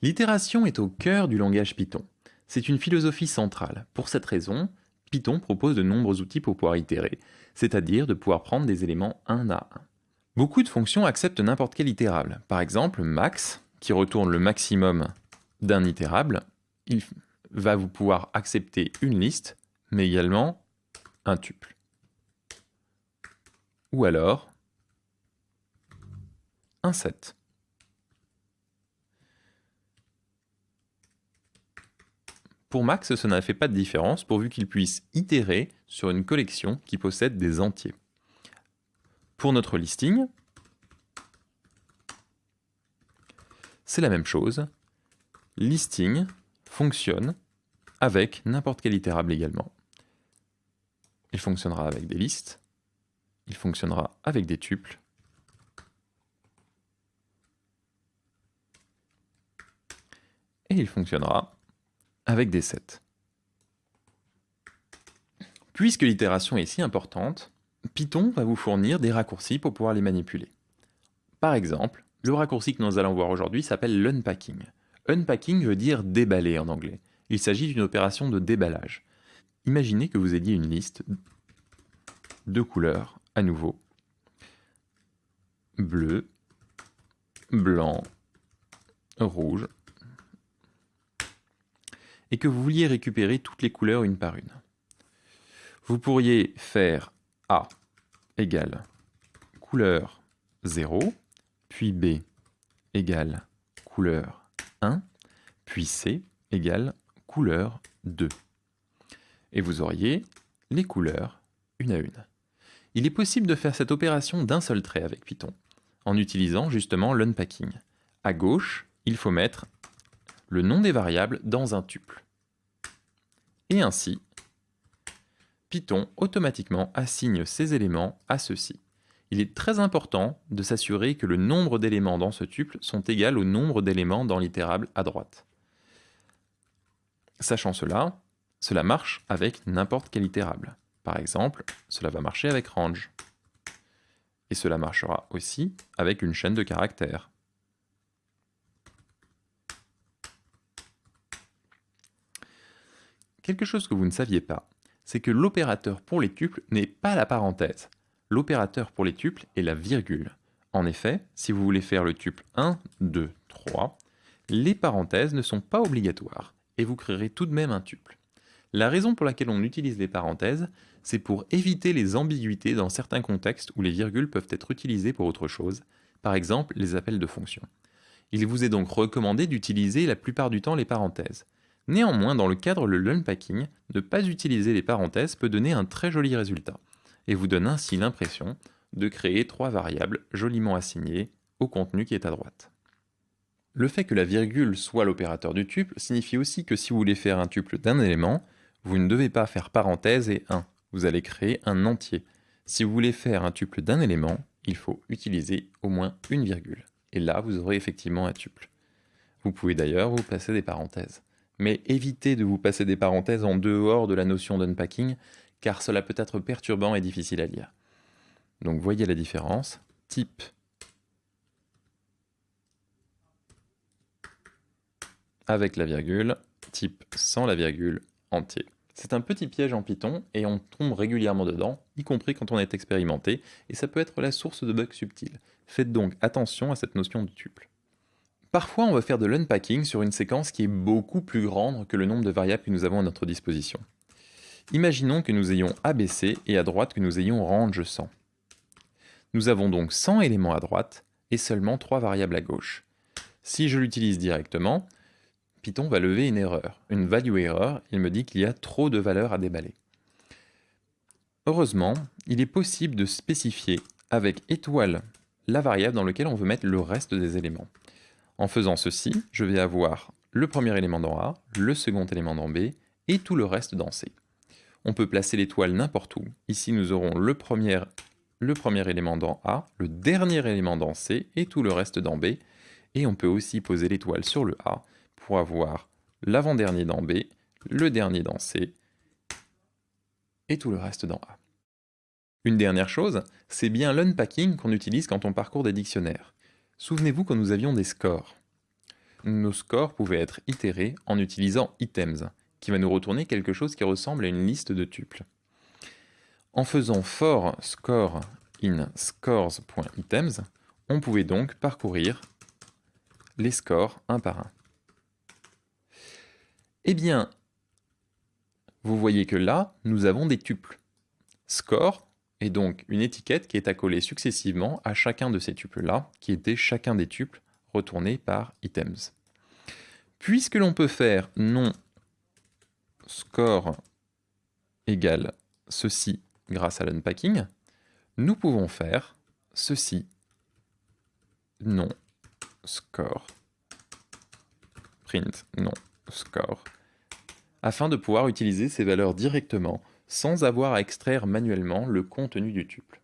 L'itération est au cœur du langage Python. C'est une philosophie centrale. Pour cette raison, Python propose de nombreux outils pour pouvoir itérer, c'est-à-dire de pouvoir prendre des éléments un à un. Beaucoup de fonctions acceptent n'importe quel itérable. Par exemple, max, qui retourne le maximum d'un itérable, il va vous pouvoir accepter une liste, mais également un tuple. Ou alors un set. Pour max, ça n'a fait pas de différence pourvu qu'il puisse itérer sur une collection qui possède des entiers. Pour notre listing, c'est la même chose. Listing fonctionne avec n'importe quel itérable également. Il fonctionnera avec des listes, il fonctionnera avec des tuples, et il fonctionnera avec des sets. Puisque l'itération est si importante, Python va vous fournir des raccourcis pour pouvoir les manipuler. Par exemple, le raccourci que nous allons voir aujourd'hui s'appelle l'unpacking. Unpacking veut dire déballer en anglais. Il s'agit d'une opération de déballage. Imaginez que vous ayez une liste de couleurs, à nouveau, bleu, blanc, rouge, et que vous vouliez récupérer toutes les couleurs une par une. Vous pourriez faire A égale couleur 0, puis B égale couleur 1, puis C égale couleur 2. Et vous auriez les couleurs une à une. Il est possible de faire cette opération d'un seul trait avec Python, en utilisant justement l'unpacking. À gauche, il faut mettre le nom des variables dans un tuple. Et ainsi, Python automatiquement assigne ces éléments à ceux-ci. Il est très important de s'assurer que le nombre d'éléments dans ce tuple sont égaux au nombre d'éléments dans l'itérable à droite. Sachant cela, cela marche avec n'importe quel itérable. Par exemple, cela va marcher avec range. Et cela marchera aussi avec une chaîne de caractères. Quelque chose que vous ne saviez pas, c'est que l'opérateur pour les tuples n'est pas la parenthèse. L'opérateur pour les tuples est la virgule. En effet, si vous voulez faire le tuple 1, 2, 3, les parenthèses ne sont pas obligatoires et vous créerez tout de même un tuple. La raison pour laquelle on utilise les parenthèses, c'est pour éviter les ambiguïtés dans certains contextes où les virgules peuvent être utilisées pour autre chose, par exemple les appels de fonctions. Il vous est donc recommandé d'utiliser la plupart du temps les parenthèses. Néanmoins, dans le cadre de l'unpacking, ne pas utiliser les parenthèses peut donner un très joli résultat, et vous donne ainsi l'impression de créer trois variables joliment assignées au contenu qui est à droite. Le fait que la virgule soit l'opérateur du tuple signifie aussi que si vous voulez faire un tuple d'un élément, vous ne devez pas faire parenthèse et 1, vous allez créer un entier. Si vous voulez faire un tuple d'un élément, il faut utiliser au moins une virgule, et là vous aurez effectivement un tuple. Vous pouvez d'ailleurs vous passer des parenthèses. Mais évitez de vous passer des parenthèses en dehors de la notion d'unpacking, car cela peut être perturbant et difficile à lire. Donc voyez la différence. Type avec la virgule, type sans la virgule, entier. C'est un petit piège en Python et on tombe régulièrement dedans, y compris quand on est expérimenté, et ça peut être la source de bugs subtils. Faites donc attention à cette notion de tuple. Parfois, on va faire de l'unpacking sur une séquence qui est beaucoup plus grande que le nombre de variables que nous avons à notre disposition. Imaginons que nous ayons ABC et à droite que nous ayons range 100. Nous avons donc 100 éléments à droite et seulement 3 variables à gauche. Si je l'utilise directement, Python va lever une erreur, une value error, il me dit qu'il y a trop de valeurs à déballer. Heureusement, il est possible de spécifier avec étoile la variable dans laquelle on veut mettre le reste des éléments. En faisant ceci, je vais avoir le premier élément dans A, le second élément dans B, et tout le reste dans C. On peut placer l'étoile n'importe où. Ici, nous aurons le premier élément dans A, le dernier élément dans C, et tout le reste dans B. Et on peut aussi poser l'étoile sur le A pour avoir l'avant-dernier dans B, le dernier dans C, et tout le reste dans A. Une dernière chose, c'est bien l'unpacking qu'on utilise quand on parcourt des dictionnaires. Souvenez-vous quand nous avions des scores. nos scores pouvaient être itérés en utilisant items, qui va nous retourner quelque chose qui ressemble à une liste de tuples. En faisant for score in scores.items, on pouvait donc parcourir les scores un par un. Eh bien, vous voyez que là, nous avons des tuples. Score est donc une étiquette qui est accolée successivement à chacun de ces tuples-là, qui étaient chacun des tuples retournés par items. Puisque l'on peut faire non score égale ceci grâce à l'unpacking, nous pouvons faire ceci non score print non score afin de pouvoir utiliser ces valeurs directement sans avoir à extraire manuellement le contenu du tuple.